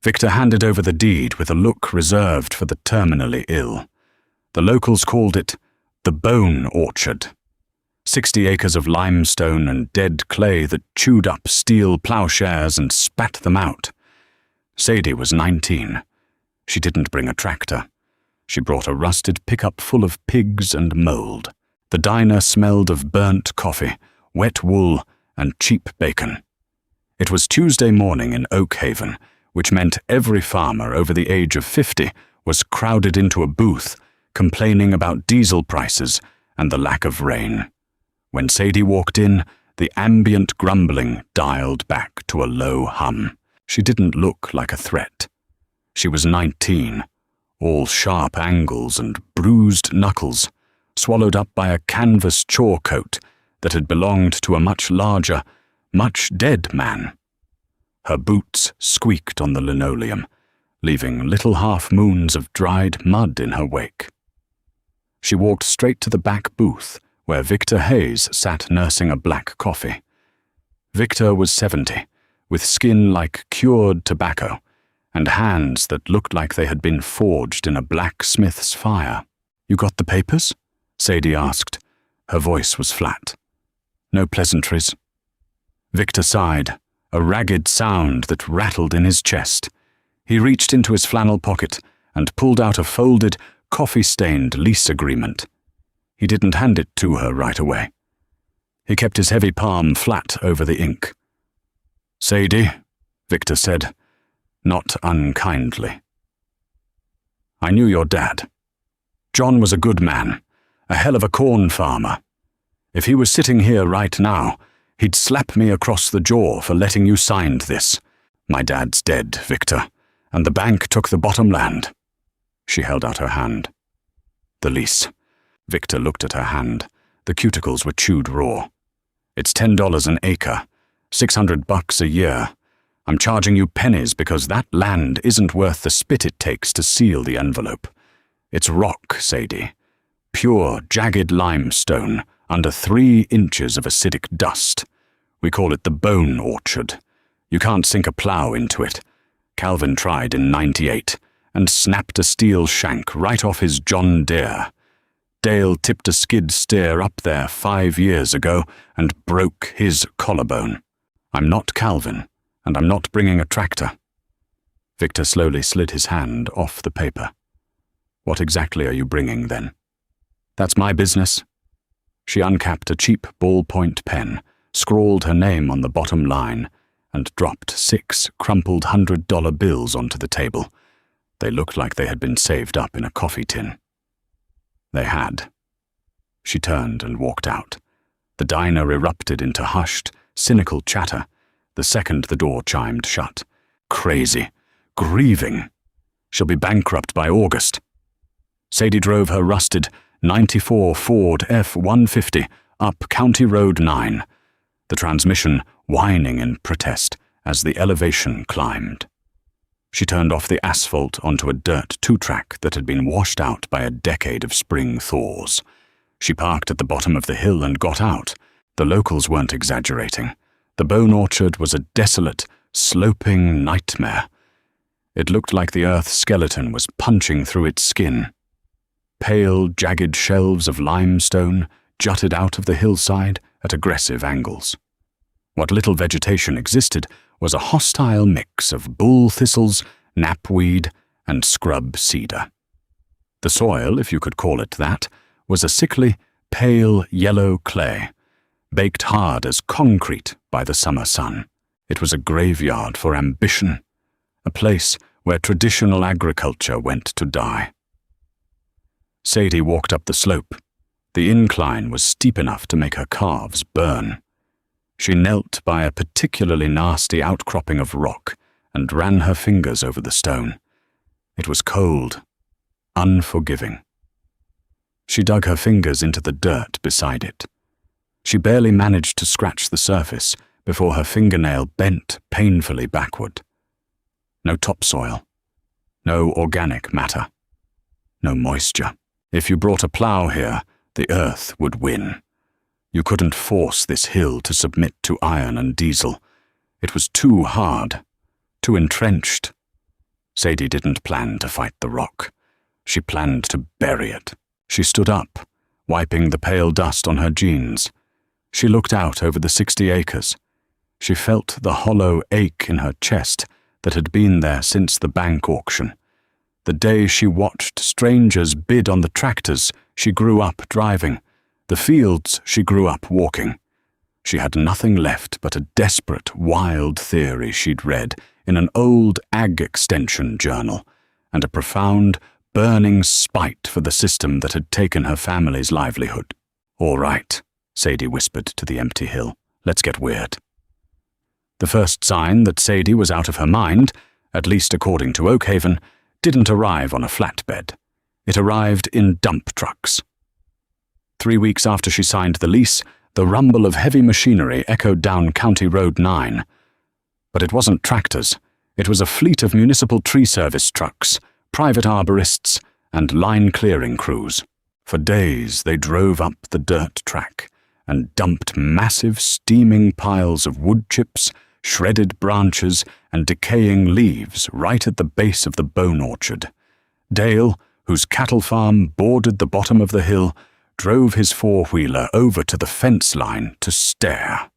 Victor handed over the deed with a look reserved for the terminally ill. The locals called it the Bone Orchard. 60 acres of limestone and dead clay that chewed up steel plowshares and spat them out. Sadie was 19. She didn't bring a tractor. She brought a rusted pickup full of pigs and mold. The diner smelled of burnt coffee, wet wool, and cheap bacon. It was Tuesday morning in Oak Haven, which meant every farmer over the age of 50 was crowded into a booth, complaining about diesel prices and the lack of rain. When Sadie walked in, the ambient grumbling dialed back to a low hum. She didn't look like a threat. She was 19, all sharp angles and bruised knuckles, swallowed up by a canvas chore coat that had belonged to a much larger, much dead man. Her boots squeaked on the linoleum, leaving little half-moons of dried mud in her wake. She walked straight to the back booth, where Victor Hayes sat nursing a black coffee. Victor was 70, with skin like cured tobacco, and hands that looked like they had been forged in a blacksmith's fire. "You got the papers?" Sadie asked. Her voice was flat. "No pleasantries." Victor sighed, a ragged sound that rattled in his chest. He reached into his flannel pocket and pulled out a folded, coffee-stained lease agreement. He didn't hand it to her right away. He kept his heavy palm flat over the ink. "Sadie," Victor said, not unkindly. "I knew your dad. John was a good man, a hell of a corn farmer. If he was sitting here right now, he'd slap me across the jaw for letting you sign this. My dad's dead, Victor, and the bank took the bottom land." She held out her hand. "The lease." Victor looked at her hand. The cuticles were chewed raw. "It's $10 an acre, $600 a year. I'm charging you pennies because that land isn't worth the spit it takes to seal the envelope. It's rock, Sadie. Pure, jagged limestone under 3 inches of acidic dust. We call it the Bone Orchard. You can't sink a plow into it. Calvin tried in '98 and snapped a steel shank right off his John Deere. Dale tipped a skid steer up there 5 years ago and broke his collarbone. I'm not Calvin, and I'm not bringing a tractor." Victor slowly slid his hand off the paper. "What exactly are you bringing, then?" "That's my business." She uncapped a cheap ballpoint pen, scrawled her name on the bottom line, and dropped 6 crumpled $100 bills onto the table. They looked like they had been saved up in a coffee tin. They had. She turned and walked out. The diner erupted into hushed, cynical chatter the second the door chimed shut. Crazy. Grieving. She'll be bankrupt by August. Sadie drove her rusted '94 Ford F-150 up County Road 9, the transmission whining in protest as the elevation climbed. She turned off the asphalt onto a dirt 2-track that had been washed out by a decade of spring thaws. She parked at the bottom of the hill and got out. The locals weren't exaggerating. The Bone Orchard was a desolate, sloping nightmare. It looked like the earth skeleton was punching through its skin. Pale, jagged shelves of limestone jutted out of the hillside at aggressive angles. What little vegetation existed was a hostile mix of bull thistles, knapweed, and scrub cedar. The soil, if you could call it that, was a sickly, pale yellow clay, baked hard as concrete by the summer sun. It was a graveyard for ambition, a place where traditional agriculture went to die. Sadie walked up the slope. The incline was steep enough to make her calves burn. She knelt by a particularly nasty outcropping of rock and ran her fingers over the stone. It was cold, unforgiving. She dug her fingers into the dirt beside it. She barely managed to scratch the surface before her fingernail bent painfully backward. No topsoil, no organic matter, no moisture. If you brought a plow here, the earth would win. You couldn't force this hill to submit to iron and diesel. It was too hard, too entrenched. Sadie didn't plan to fight the rock. She planned to bury it. She stood up, wiping the pale dust on her jeans. She looked out over the 60 acres. She felt the hollow ache in her chest that had been there since the bank auction. The day she watched strangers bid on the tractors she grew up driving, the fields she grew up walking. She had nothing left but a desperate, wild theory she'd read in an old ag extension journal, and a profound, burning spite for the system that had taken her family's livelihood. "All right," Sadie whispered to the empty hill. "Let's get weird." The first sign that Sadie was out of her mind, at least according to Oakhaven, didn't arrive on a flatbed. It arrived in dump trucks. 3 weeks after she signed the lease, the rumble of heavy machinery echoed down County Road 9. But it wasn't tractors. It was a fleet of municipal tree service trucks, private arborists, and line-clearing crews. For days they drove up the dirt track and dumped massive steaming piles of wood chips, shredded branches, and decaying leaves right at the base of the bone orchard. Dale, whose cattle farm bordered the bottom of the hill, drove his four-wheeler over to the fence line to stare.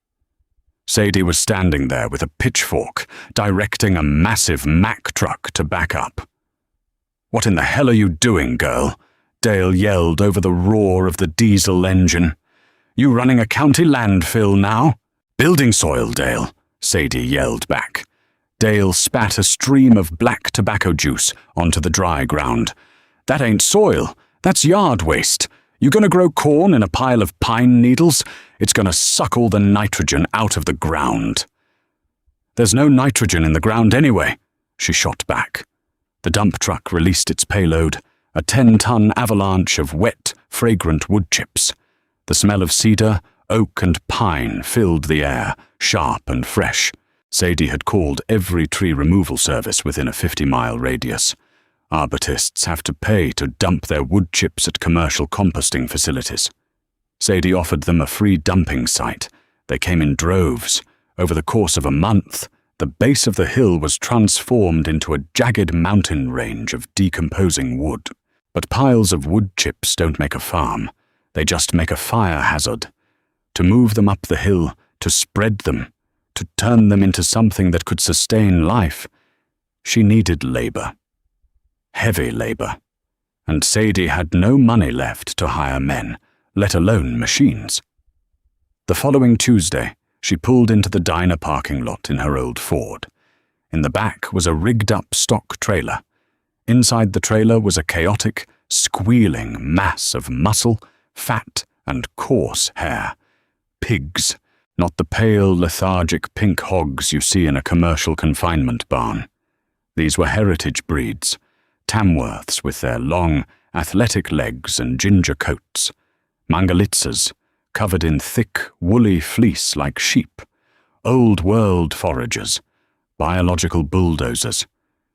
Sadie was standing there with a pitchfork, directing a massive Mack truck to back up. "What in the hell are you doing, girl?" Dale yelled over the roar of the diesel engine. "You running a county landfill now?" "Building soil, Dale," Sadie yelled back. Dale spat a stream of black tobacco juice onto the dry ground. "That ain't soil. That's yard waste. You gonna grow corn in a pile of pine needles? It's gonna suck all the nitrogen out of the ground." "There's no nitrogen in the ground anyway," she shot back. The dump truck released its payload, a 10-ton avalanche of wet, fragrant wood chips. The smell of cedar, oak, and pine filled the air, sharp and fresh. Sadie had called every tree removal service within a 50-mile radius. Arborists have to pay to dump their wood chips at commercial composting facilities. Sadie offered them a free dumping site. They came in droves. Over the course of a month, the base of the hill was transformed into a jagged mountain range of decomposing wood. But piles of wood chips don't make a farm. They just make a fire hazard. To move them up the hill, to spread them, to turn them into something that could sustain life, she needed labor. Heavy labor. And Sadie had no money left to hire men, let alone machines. The following Tuesday, she pulled into the diner parking lot in her old Ford. In the back was a rigged-up stock trailer. Inside the trailer was a chaotic, squealing mass of muscle, fat, and coarse hair. Pigs, not the pale, lethargic pink hogs you see in a commercial confinement barn. These were heritage breeds, Tamworths with their long, athletic legs and ginger coats, Mangalitsa's, covered in thick, woolly fleece like sheep, old-world foragers, biological bulldozers.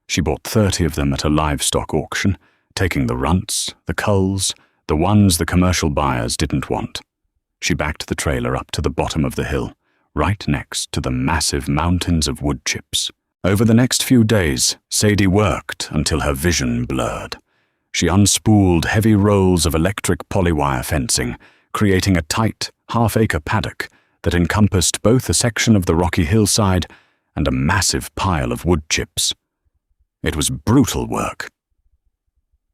She bought 30 of them at a livestock auction, taking the runts, the culls, the ones the commercial buyers didn't want. She backed the trailer up to the bottom of the hill, right next to the massive mountains of wood chips. Over the next few days, Sadie worked until her vision blurred. She unspooled heavy rolls of electric polywire fencing, creating a tight, half-acre paddock that encompassed both a section of the rocky hillside and a massive pile of wood chips. It was brutal work.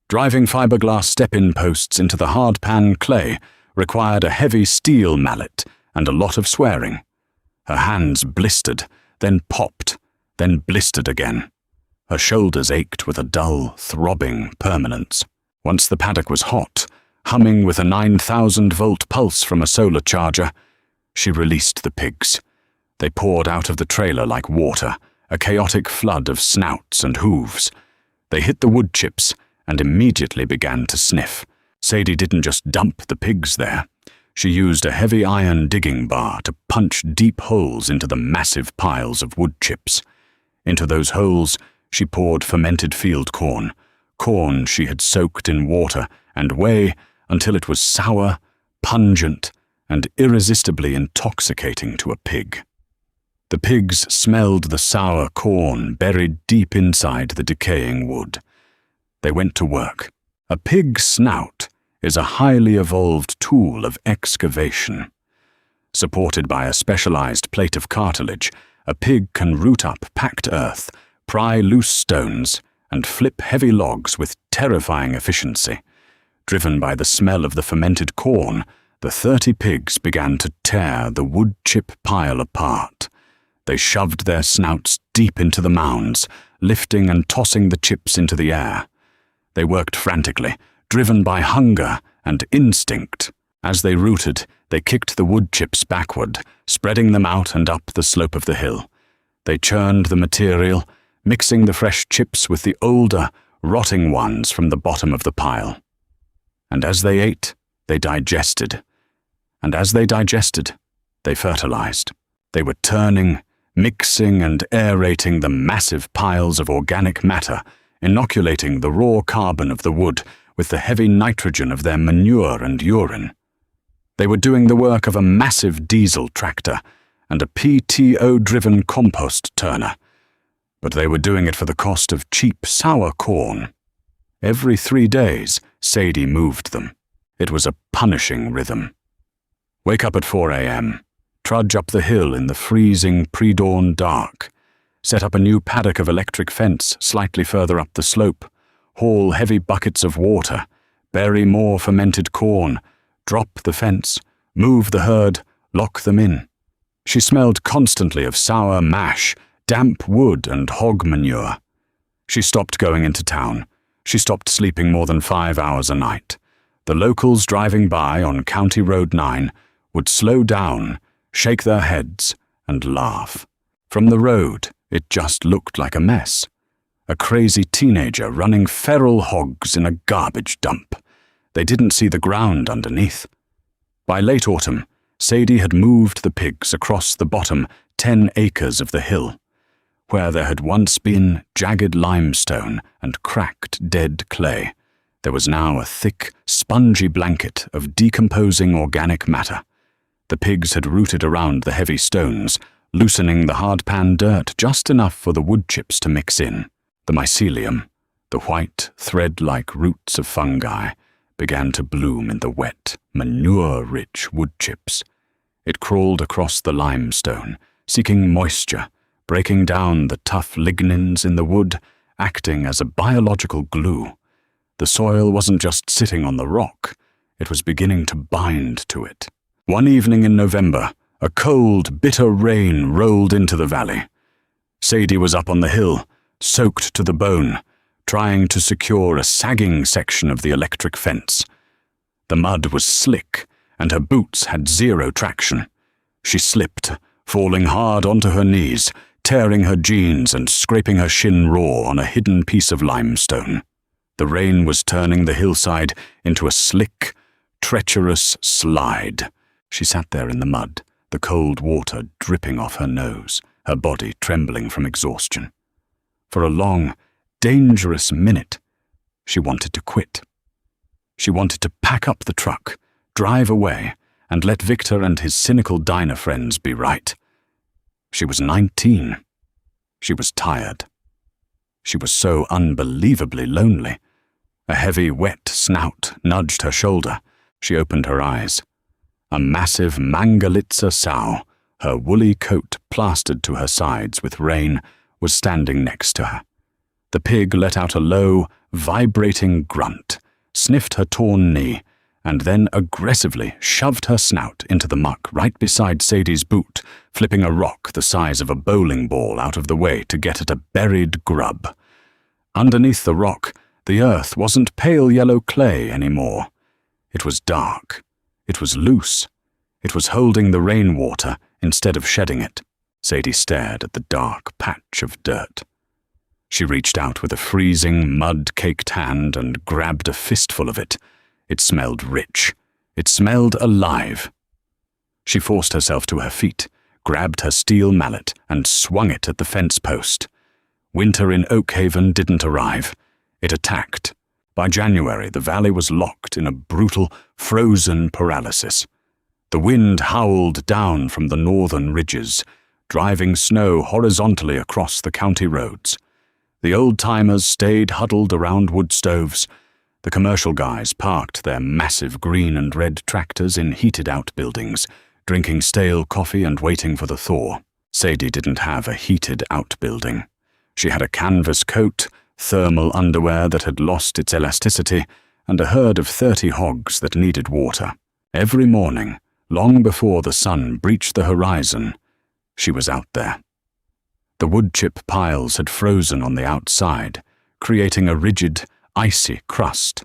Driving fiberglass step-in posts into the hard-pan clay required a heavy steel mallet and a lot of swearing. Her hands blistered, then popped, then blistered again. Her shoulders ached with a dull, throbbing permanence. Once the paddock was hot, humming with a 9,000-volt pulse from a solar charger, she released the pigs. They poured out of the trailer like water, a chaotic flood of snouts and hooves. They hit the wood chips and immediately began to sniff. Sadie didn't just dump the pigs there. She used a heavy iron digging bar to punch deep holes into the massive piles of wood chips. Into those holes, she poured fermented field corn she had soaked in water and whey until it was sour, pungent, and irresistibly intoxicating to a pig. The pigs smelled the sour corn buried deep inside the decaying wood. They went to work. A pig's snout is a highly evolved tool of excavation. Supported by a specialized plate of cartilage, a pig can root up packed earth, pry loose stones, and flip heavy logs with terrifying efficiency. Driven by the smell of the fermented corn, the 30 pigs began to tear the wood chip pile apart. They shoved their snouts deep into the mounds, lifting and tossing the chips into the air. They worked frantically, driven by hunger and instinct. As they rooted, they kicked the wood chips backward, spreading them out and up the slope of the hill. They churned the material, mixing the fresh chips with the older, rotting ones from the bottom of the pile. And as they ate, they digested. And as they digested, they fertilized. They were turning, mixing and aerating the massive piles of organic matter, inoculating the raw carbon of the wood with the heavy nitrogen of their manure and urine. They were doing the work of a massive diesel tractor and a PTO-driven compost turner, but they were doing it for the cost of cheap sour corn. Every 3 days, Sadie moved them. It was a punishing rhythm. Wake up at 4 a.m., trudge up the hill in the freezing pre-dawn dark, set up a new paddock of electric fence slightly further up the slope, haul heavy buckets of water, bury more fermented corn, drop the fence, move the herd, lock them in. She smelled constantly of sour mash, damp wood and hog manure. She stopped going into town. She stopped sleeping more than 5 hours a night. The locals driving by on County Road 9 would slow down, shake their heads, and laugh. From the road, it just looked like a mess. A crazy teenager running feral hogs in a garbage dump. They didn't see the ground underneath. By late autumn, Sadie had moved the pigs across the bottom 10 acres of the hill. Where there had once been jagged limestone and cracked dead clay, there was now a thick, spongy blanket of decomposing organic matter. The pigs had rooted around the heavy stones, loosening the hard-pan dirt just enough for the wood chips to mix in. The mycelium, the white, thread-like roots of fungi, began to bloom in the wet, manure-rich wood chips. It crawled across the limestone, seeking moisture, breaking down the tough lignins in the wood, acting as a biological glue. The soil wasn't just sitting on the rock, it was beginning to bind to it. One evening in November, a cold, bitter rain rolled into the valley. Sadie was up on the hill, soaked to the bone, trying to secure a sagging section of the electric fence. The mud was slick, and her boots had zero traction. She slipped, falling hard onto her knees, tearing her jeans and scraping her shin raw on a hidden piece of limestone. The rain was turning the hillside into a slick, treacherous slide. She sat there in the mud, the cold water dripping off her nose, her body trembling from exhaustion. For a long, dangerous minute, she wanted to quit. She wanted to pack up the truck, drive away, and let Victor and his cynical diner friends be right. She was 19. She was tired. She was so unbelievably lonely. A heavy, wet snout nudged her shoulder. She opened her eyes. A massive Mangalitsa sow, her woolly coat plastered to her sides with rain, was standing next to her. The pig let out a low, vibrating grunt, sniffed her torn knee, and then aggressively shoved her snout into the muck right beside Sadie's boot, flipping a rock the size of a bowling ball out of the way to get at a buried grub. Underneath the rock, the earth wasn't pale yellow clay anymore. It was dark. It was loose. It was holding the rainwater instead of shedding it. Sadie stared at the dark patch of dirt. She reached out with a freezing, mud-caked hand and grabbed a fistful of it. It smelled rich. It smelled alive. She forced herself to her feet, grabbed her steel mallet, and swung it at the fence post. Winter in Oakhaven didn't arrive. It attacked. By January, the valley was locked in a brutal, frozen paralysis. The wind howled down from the northern ridges, driving snow horizontally across the county roads. The old-timers stayed huddled around wood stoves. The commercial guys parked their massive green and red tractors in heated outbuildings, drinking stale coffee and waiting for the thaw. Sadie didn't have a heated outbuilding. She had a canvas coat, thermal underwear that had lost its elasticity, and a herd of 30 hogs that needed water. Every morning, long before the sun breached the horizon, she was out there. The wood chip piles had frozen on the outside, creating a rigid, icy crust.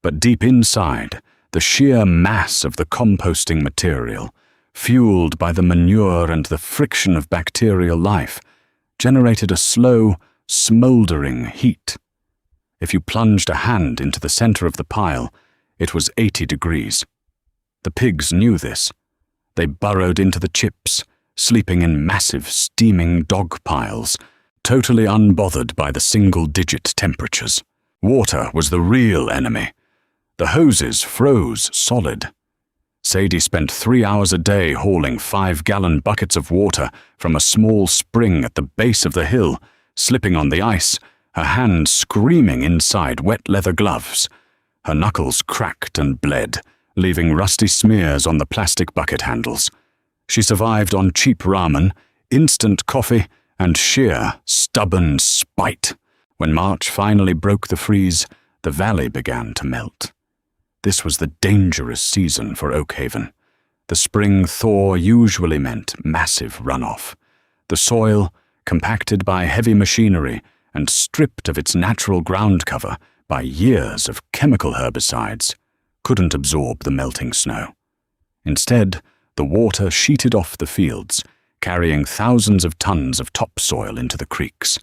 But deep inside, the sheer mass of the composting material, fueled by the manure and the friction of bacterial life, generated a slow, smouldering heat. If you plunged a hand into the center of the pile, it was 80 degrees. The pigs knew this. They burrowed into the chips, sleeping in massive, steaming dog piles, totally unbothered by the single-digit temperatures. Water was the real enemy. The hoses froze solid. Sadie spent 3 hours a day hauling 5-gallon buckets of water from a small spring at the base of the hill, slipping on the ice, her hands screaming inside wet leather gloves. Her knuckles cracked and bled, leaving rusty smears on the plastic bucket handles. She survived on cheap ramen, instant coffee, and sheer, stubborn spite. When March finally broke the freeze, the valley began to melt. This was the dangerous season for Oakhaven. The spring thaw usually meant massive runoff. The soil, compacted by heavy machinery and stripped of its natural ground cover by years of chemical herbicides, couldn't absorb the melting snow. Instead, the water sheeted off the fields, carrying thousands of tons of topsoil into the creeks,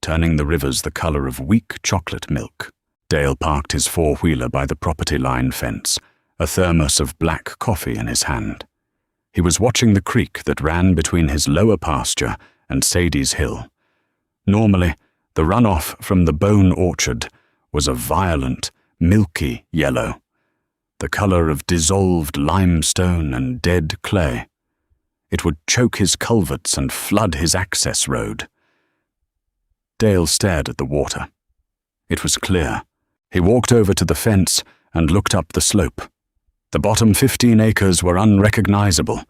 turning the rivers the color of weak chocolate milk. Dale parked his four-wheeler by the property line fence, a thermos of black coffee in his hand. He was watching the creek that ran between his lower pasture and Sadie's hill. Normally, the runoff from the bone orchard was a violent, milky yellow, the color of dissolved limestone and dead clay. It would choke his culverts and flood his access road. Dale stared at the water. It was clear. He walked over to the fence and looked up the slope. The bottom 15 acres were unrecognizable.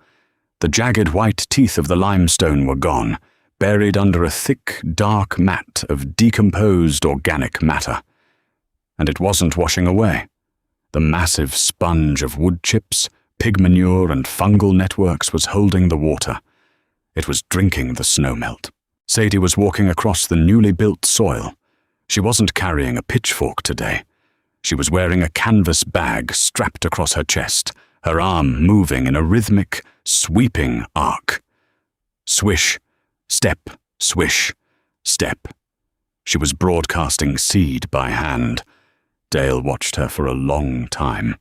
The jagged white teeth of the limestone were gone, buried under a thick, dark mat of decomposed organic matter. And it wasn't washing away. The massive sponge of wood chips, pig manure, and fungal networks was holding the water. It was drinking the snowmelt. Sadie was walking across the newly built soil. She wasn't carrying a pitchfork today. She was wearing a canvas bag strapped across her chest, her arm moving in a rhythmic, sweeping arc. Swish, step, swish, step. She was broadcasting seed by hand. Dale watched her for a long time.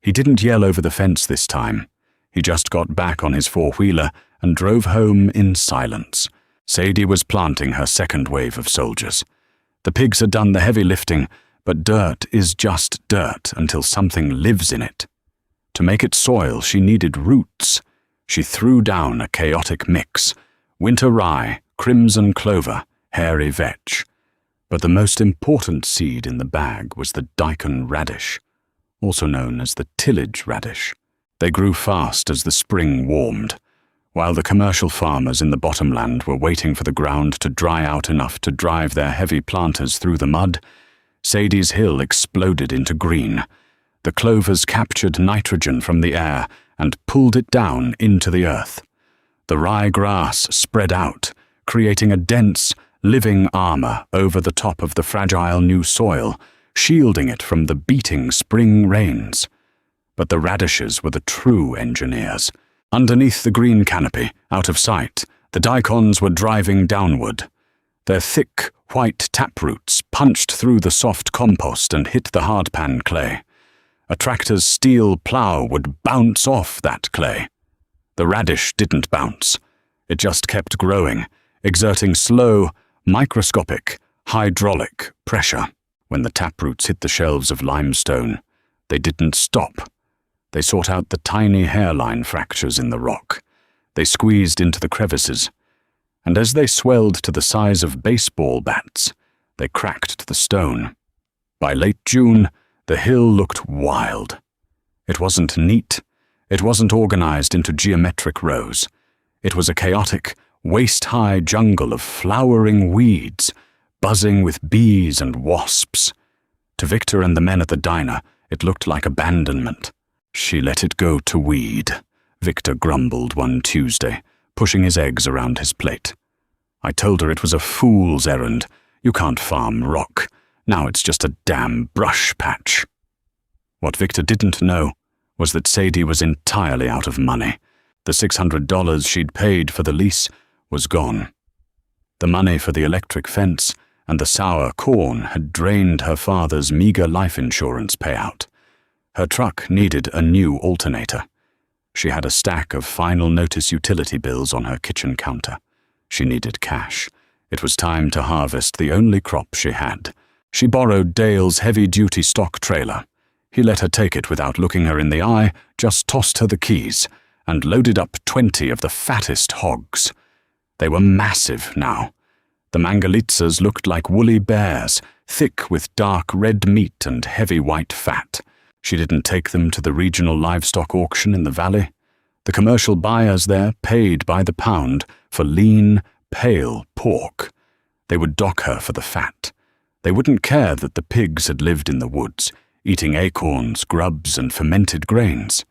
He didn't yell over the fence this time. He just got back on his four-wheeler and drove home in silence. Sadie was planting her second wave of soldiers. The pigs had done the heavy lifting, but dirt is just dirt until something lives in it. To make it soil, she needed roots. She threw down a chaotic mix: winter rye, crimson clover, hairy vetch. But the most important seed in the bag was the daikon radish, also known as the tillage radish. They grew fast as the spring warmed. While the commercial farmers in the bottomland were waiting for the ground to dry out enough to drive their heavy planters through the mud, Sadie's hill exploded into green. The clovers captured nitrogen from the air and pulled it down into the earth. The rye grass spread out, creating a dense, living armor over the top of the fragile new soil, shielding it from the beating spring rains. But the radishes were the true engineers. Underneath the green canopy, out of sight, the daikons were driving downward. Their thick, white taproots punched through the soft compost and hit the hardpan clay. A tractor's steel plow would bounce off that clay. The radish didn't bounce. It just kept growing, exerting slow, microscopic, hydraulic pressure. When the taproots hit the shelves of limestone, they didn't stop. They sought out the tiny hairline fractures in the rock. They squeezed into the crevices, and as they swelled to the size of baseball bats, they cracked to the stone. By late June, the hill looked wild. It wasn't neat. It wasn't organized into geometric rows. It was a chaotic, waist-high jungle of flowering weeds, buzzing with bees and wasps. To Victor and the men at the diner, it looked like abandonment. "She let it go to weed," Victor grumbled one Tuesday, pushing his eggs around his plate. "I told her it was a fool's errand. You can't farm rock. Now it's just a damn brush patch." What Victor didn't know was that Sadie was entirely out of money. The $600 she'd paid for the lease was gone. The money for the electric fence and the sour corn had drained her father's meager life insurance payout. Her truck needed a new alternator. She had a stack of final notice utility bills on her kitchen counter. She needed cash. It was time to harvest the only crop she had. She borrowed Dale's heavy-duty stock trailer. He let her take it without looking her in the eye, just tossed her the keys, and loaded up 20 of the fattest hogs. They were massive now. The Mangalitsas looked like woolly bears, thick with dark red meat and heavy white fat. She didn't take them to the regional livestock auction in the valley. The commercial buyers there paid by the pound for lean, pale pork. They would dock her for the fat. They wouldn't care that the pigs had lived in the woods, eating acorns, grubs, and fermented grains.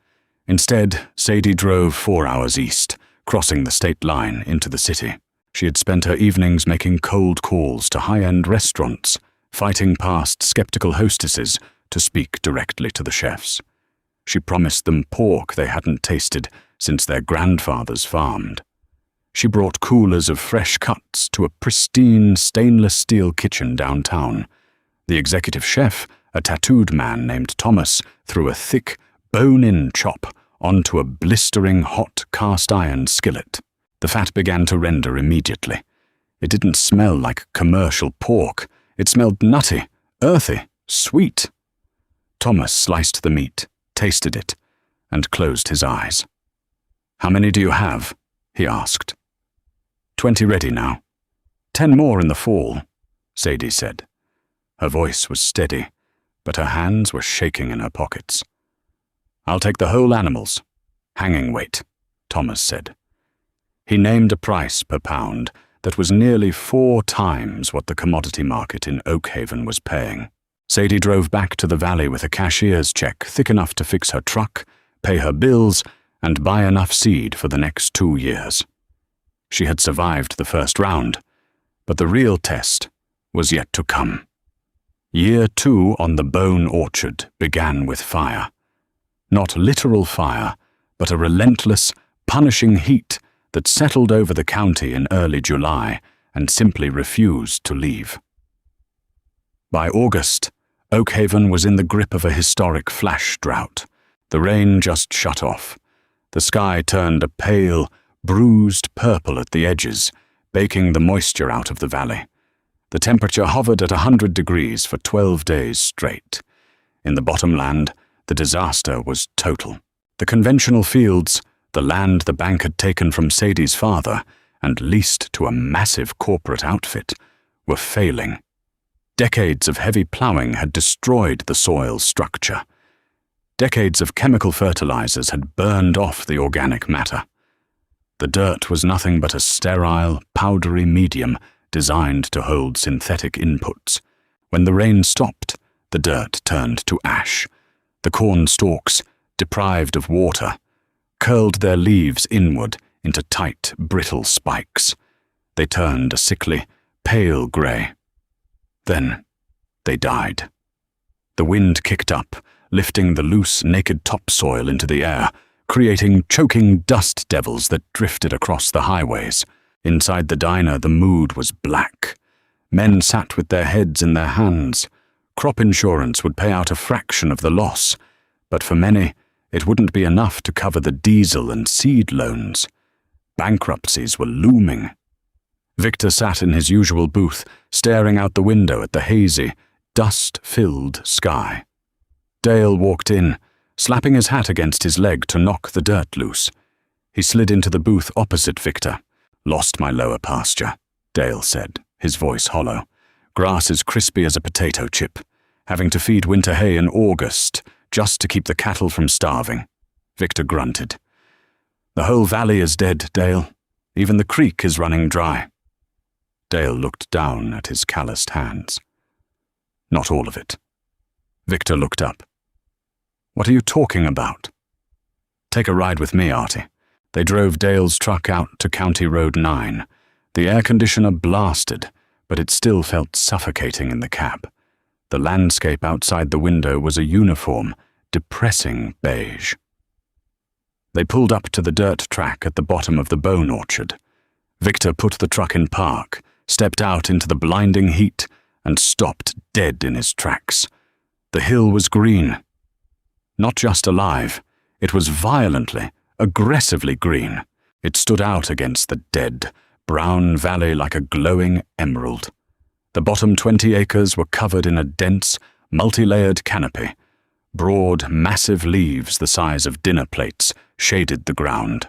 Instead, Sadie drove 4 hours east, crossing the state line into the city. She had spent her evenings making cold calls to high-end restaurants, fighting past skeptical hostesses to speak directly to the chefs. She promised them pork they hadn't tasted since their grandfathers farmed. She brought coolers of fresh cuts to a pristine stainless steel kitchen downtown. The executive chef, a tattooed man named Thomas, threw a thick, bone-in chop onto a blistering hot cast-iron skillet. The fat began to render immediately. It didn't smell like commercial pork. It smelled nutty, earthy, sweet. Thomas sliced the meat, tasted it, and closed his eyes. "How many do you have?" he asked. 20 ready now. 10 more in the fall," Sadie said. Her voice was steady, but her hands were shaking in her pockets. "I'll take the whole animals. Hanging weight," Thomas said. He named a price per pound that was nearly 4 times what the commodity market in Oakhaven was paying. Sadie drove back to the valley with a cashier's check thick enough to fix her truck, pay her bills, and buy enough seed for the next 2 years. She had survived the first round, but the real test was yet to come. Year 2 on the Bone Orchard began with fire. Not literal fire, but a relentless, punishing heat that settled over the county in early July and simply refused to leave. By August, Oakhaven was in the grip of a historic flash drought. The rain just shut off. The sky turned a pale, bruised purple at the edges, baking the moisture out of the valley. The temperature hovered at 100 degrees for 12 days straight. In the bottomland, the disaster was total. The conventional fields, the land the bank had taken from Sadie's father and leased to a massive corporate outfit, were failing. Decades of heavy plowing had destroyed the soil's structure. Decades of chemical fertilizers had burned off the organic matter. The dirt was nothing but a sterile, powdery medium designed to hold synthetic inputs. When the rain stopped, the dirt turned to ash. The corn stalks, deprived of water, curled their leaves inward into tight, brittle spikes. They turned a sickly, pale grey. Then they died. The wind kicked up, lifting the loose, naked topsoil into the air, creating choking dust devils that drifted across the highways. Inside the diner, the mood was black. Men sat with their heads in their hands. Crop insurance would pay out a fraction of the loss, but for many, it wouldn't be enough to cover the diesel and seed loans. Bankruptcies were looming. Victor sat in his usual booth, staring out the window at the hazy, dust-filled sky. Dale walked in, slapping his hat against his leg to knock the dirt loose. He slid into the booth opposite Victor, "Lost my lower pasture," Dale said, his voice hollow. "Grass as crispy as a potato chip, having to feed winter hay in August just to keep the cattle from starving." Victor grunted. "The whole valley is dead, Dale. Even the creek is running dry." Dale looked down at his calloused hands. "Not all of it." Victor looked up. "What are you talking about?" "Take a ride with me, Artie." They drove Dale's truck out to County Road 9. The air conditioner blasted, but it still felt suffocating in the cab. The landscape outside the window was a uniform, depressing beige. They pulled up to the dirt track at the bottom of the bone orchard. Victor put the truck in park, stepped out into the blinding heat, and stopped dead in his tracks. The hill was green. Not just alive, it was violently, aggressively green. It stood out against the dead, brown valley like a glowing emerald. The bottom 20 acres were covered in a dense, multi-layered canopy. Broad, massive leaves the size of dinner plates shaded the ground.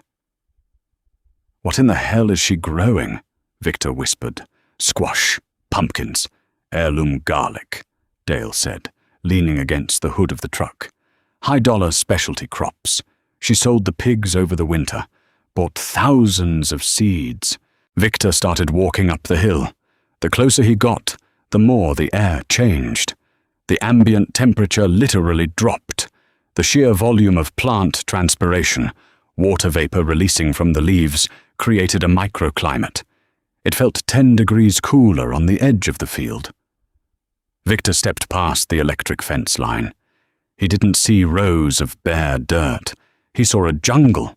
"What in the hell is she growing?" Victor whispered. "Squash, pumpkins, heirloom garlic," Dale said, leaning against the hood of the truck. "High-dollar specialty crops. She sold the pigs over the winter, bought thousands of seeds." Victor started walking up the hill. The closer he got, the more the air changed. The ambient temperature literally dropped. The sheer volume of plant transpiration, water vapor releasing from the leaves, created a microclimate. It felt 10 degrees cooler on the edge of the field. Victor stepped past the electric fence line. He didn't see rows of bare dirt. He saw a jungle.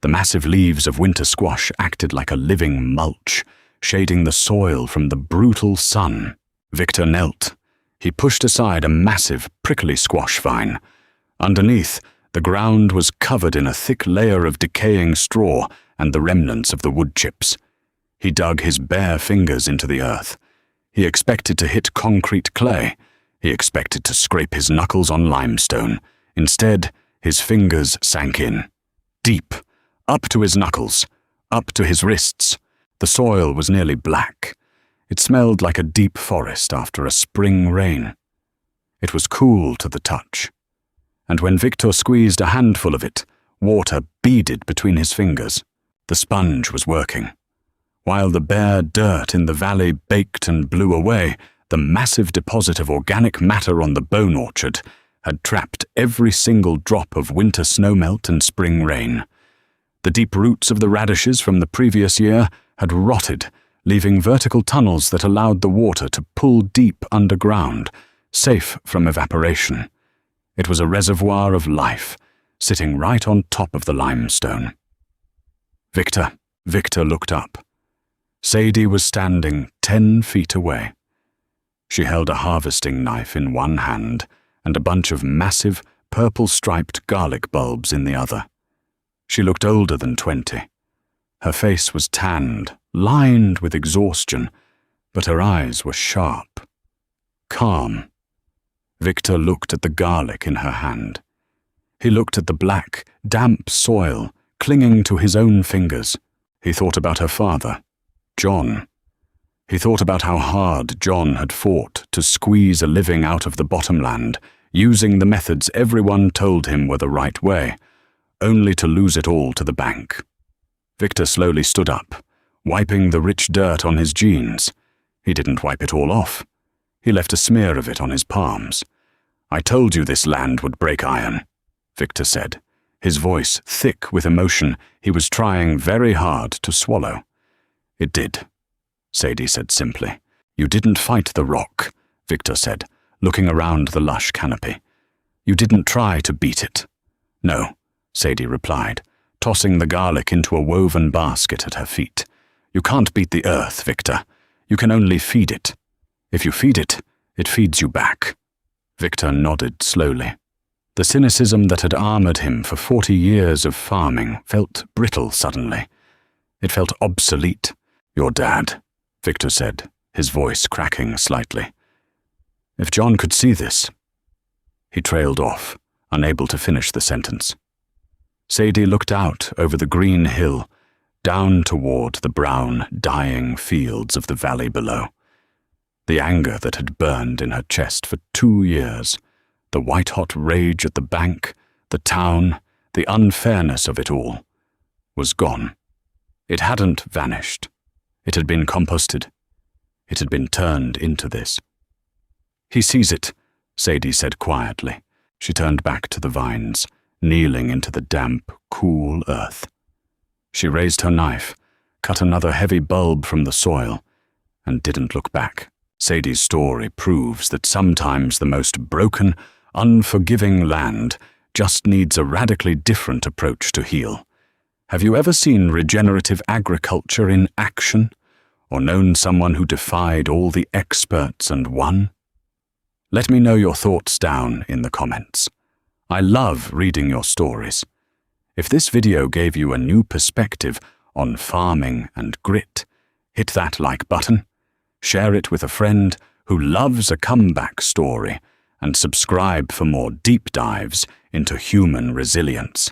The massive leaves of winter squash acted like a living mulch, shading the soil from the brutal sun. Victor knelt. He pushed aside a massive, prickly squash vine. Underneath, the ground was covered in a thick layer of decaying straw and the remnants of the wood chips. He dug his bare fingers into the earth. He expected to hit concrete clay. He expected to scrape his knuckles on limestone. Instead, his fingers sank in. Deep, up to his knuckles, up to his wrists. The soil was nearly black. It smelled like a deep forest after a spring rain. It was cool to the touch. And when Victor squeezed a handful of it, water beaded between his fingers. The sponge was working. While the bare dirt in the valley baked and blew away, the massive deposit of organic matter on the bone orchard had trapped every single drop of winter snowmelt and spring rain. The deep roots of the radishes from the previous year had rotted, leaving vertical tunnels that allowed the water to pull deep underground, safe from evaporation. It was a reservoir of life, sitting right on top of the limestone. Victor looked up. Sadie was standing 10 feet away. She held a harvesting knife in one hand and a bunch of massive, purple-striped garlic bulbs in the other. She looked older than 20. Her face was tanned, lined with exhaustion, but her eyes were sharp, calm. Victor looked at the garlic in her hand. He looked at the black, damp soil clinging to his own fingers. He thought about her father, John. He thought about how hard John had fought to squeeze a living out of the bottomland, using the methods everyone told him were the right way, only to lose it all to the bank. Victor slowly stood up, wiping the rich dirt on his jeans. He didn't wipe it all off. He left a smear of it on his palms. "I told you this land would break iron," Victor said, his voice thick with emotion he was trying very hard to swallow. "It did," Sadie said simply. "You didn't fight the rock," Victor said, looking around the lush canopy. "You didn't try to beat it." "No," Sadie replied, tossing the garlic into a woven basket at her feet. "You can't beat the earth, Victor. You can only feed it. If you feed it, it feeds you back." Victor nodded slowly. The cynicism that had armored him for 40 years of farming felt brittle suddenly. It felt obsolete. "Your dad," Victor said, his voice cracking slightly. "If John could see this..." He trailed off, unable to finish the sentence. Sadie looked out over the green hill, down toward the brown, dying fields of the valley below. The anger that had burned in her chest for 2 years, the white-hot rage at the bank, the town, the unfairness of it all, was gone. It hadn't vanished. It had been composted. It had been turned into this. "He sees it," Sadie said quietly. She turned back to the vines, kneeling into the damp, cool earth. She raised her knife, cut another heavy bulb from the soil, and didn't look back. Sadie's story proves that sometimes the most broken, unforgiving land just needs a radically different approach to heal. Have you ever seen regenerative agriculture in action, or known someone who defied all the experts and won? Let me know your thoughts down in the comments. I love reading your stories. If this video gave you a new perspective on farming and grit, hit that like button, share it with a friend who loves a comeback story, and subscribe for more deep dives into human resilience.